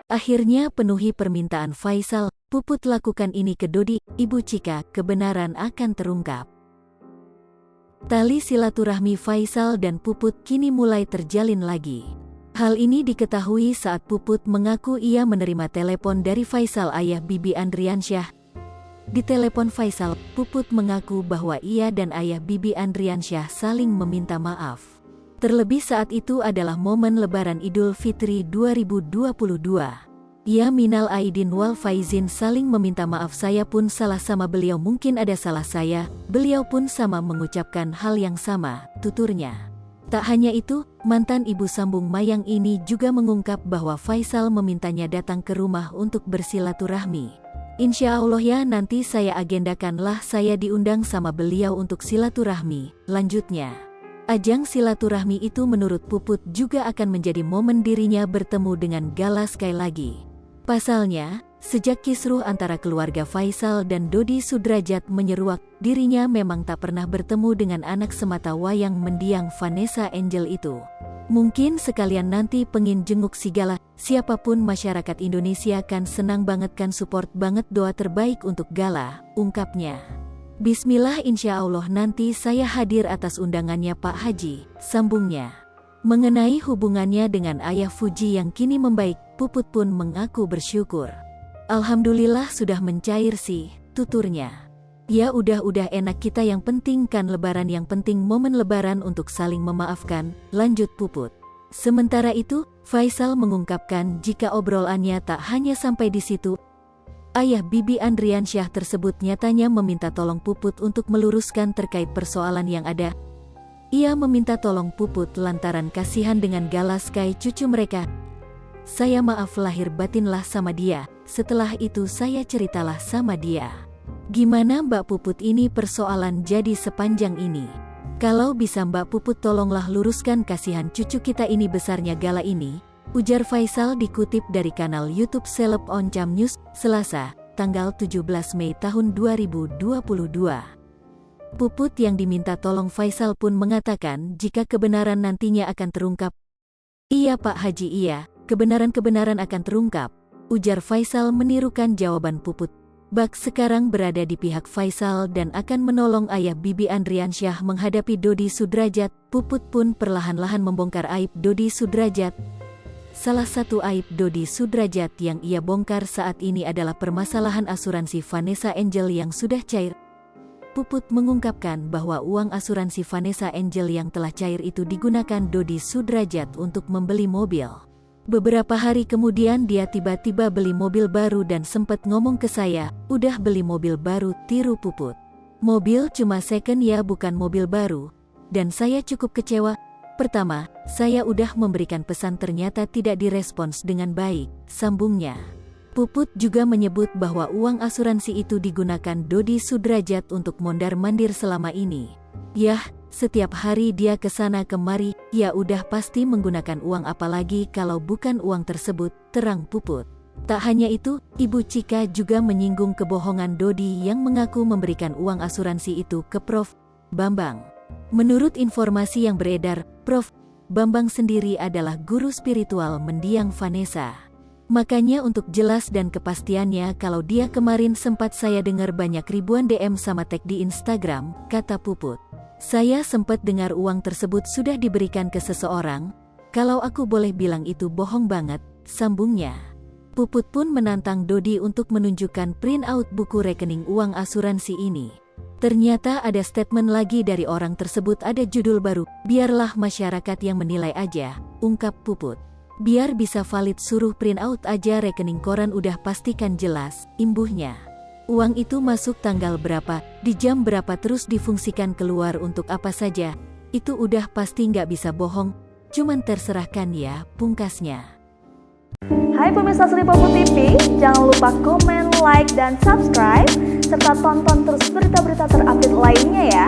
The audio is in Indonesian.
Akhirnya penuhi permintaan Faisal, Puput lakukan ini ke Dodi, Ibu Cika, kebenaran akan terungkap. Tali silaturahmi Faisal dan Puput kini mulai terjalin lagi. Hal ini diketahui saat Puput mengaku ia menerima telepon dari Faisal ayah Bibi Andriansyah. Di telepon Faisal, Puput mengaku bahwa ia dan ayah Bibi Andriansyah saling meminta maaf. Terlebih saat itu adalah momen Lebaran Idul Fitri 2022. Ya minal aidin wal faizin, saling meminta maaf, saya pun salah sama beliau, mungkin ada salah saya, beliau pun sama mengucapkan hal yang sama, tuturnya. Tak hanya itu, mantan ibu sambung Mayang ini juga mengungkap bahwa Faisal memintanya datang ke rumah untuk bersilaturahmi. Insya Allah ya, nanti saya agendakanlah, saya diundang sama beliau untuk silaturahmi, lanjutnya. Ajang silaturahmi itu menurut Puput juga akan menjadi momen dirinya bertemu dengan Gala sekali lagi. Pasalnya, sejak kisruh antara keluarga Faisal dan Dodi Sudrajat menyeruak, dirinya memang tak pernah bertemu dengan anak semata wayang mendiang Vanessa Angel itu. Mungkin sekalian nanti pengin jenguk si Gala, siapapun masyarakat Indonesia kan senang banget, kan support banget, doa terbaik untuk Gala, ungkapnya. Bismillah, insya Allah nanti saya hadir atas undangannya Pak Haji, sambungnya. Mengenai hubungannya dengan ayah Fuji yang kini membaik, Puput pun mengaku bersyukur. Alhamdulillah sudah mencair sih, tuturnya. Ya udah enak, kita yang penting kan Lebaran, yang penting momen Lebaran untuk saling memaafkan, lanjut Puput. Sementara itu, Faisal mengungkapkan jika obrolannya tak hanya sampai di situ. Ayah Bibi Andriansyah tersebut nyatanya meminta tolong Puput untuk meluruskan terkait persoalan yang ada. Ia meminta tolong Puput lantaran kasihan dengan Gala Sky, cucu mereka. Saya maaf lahir batinlah sama dia, setelah itu saya ceritalah sama dia. Gimana Mbak Puput, ini persoalan jadi sepanjang ini. Kalau bisa Mbak Puput tolonglah luruskan, kasihan cucu kita ini besarnya Gala ini, ujar Faisal dikutip dari kanal YouTube Seleb Oncam News, Selasa, tanggal 17 Mei tahun 2022. Puput yang diminta tolong Faisal pun mengatakan jika kebenaran nantinya akan terungkap. Iya Pak Haji, iya, kebenaran akan terungkap, ujar Faisal menirukan jawaban Puput. Bak sekarang berada di pihak Faisal dan akan menolong ayah Bibi Andriansyah menghadapi Dodi Sudrajat. Puput pun perlahan-lahan membongkar aib Dodi Sudrajat. Salah satu aib Dodi Sudrajat yang ia bongkar saat ini adalah permasalahan asuransi Vanessa Angel yang sudah cair. Puput mengungkapkan bahwa uang asuransi Vanessa Angel yang telah cair itu digunakan Dodi Sudrajat untuk membeli mobil. Beberapa hari kemudian dia tiba-tiba beli mobil baru dan sempat ngomong ke saya, udah beli mobil baru, tiru Puput. Mobil cuma second ya, bukan mobil baru. Dan saya cukup kecewa. Pertama, saya udah memberikan pesan ternyata tidak direspons dengan baik, sambungnya. Puput juga menyebut bahwa uang asuransi itu digunakan Dodi Sudrajat untuk mondar-mandir selama ini. Yah, setiap hari dia kesana kemari, ya udah pasti menggunakan uang, apalagi kalau bukan uang tersebut, terang Puput. Tak hanya itu, Ibu Cika juga menyinggung kebohongan Dodi yang mengaku memberikan uang asuransi itu ke Prof. Bambang. Menurut informasi yang beredar, Prof. Bambang sendiri adalah guru spiritual mendiang Vanessa. Makanya untuk jelas dan kepastiannya, kalau dia kemarin sempat saya dengar banyak ribuan DM sama tag di Instagram, kata Puput. Saya sempat dengar uang tersebut sudah diberikan ke seseorang. Kalau aku boleh bilang itu bohong banget, sambungnya. Puput pun menantang Dodi untuk menunjukkan print out buku rekening uang asuransi ini. Ternyata ada statement lagi dari orang tersebut, ada judul baru, biarlah masyarakat yang menilai aja, ungkap Puput. Biar bisa valid suruh print out aja rekening koran, udah pastikan jelas, imbuhnya. Uang itu masuk tanggal berapa, di jam berapa, terus difungsikan keluar untuk apa saja, itu udah pasti nggak bisa bohong, cuman terserahkan ya, pungkasnya. Hai pemirsa Sri Puput TV, jangan lupa komen, like, dan subscribe, serta tonton terus berita-berita terupdate lainnya ya.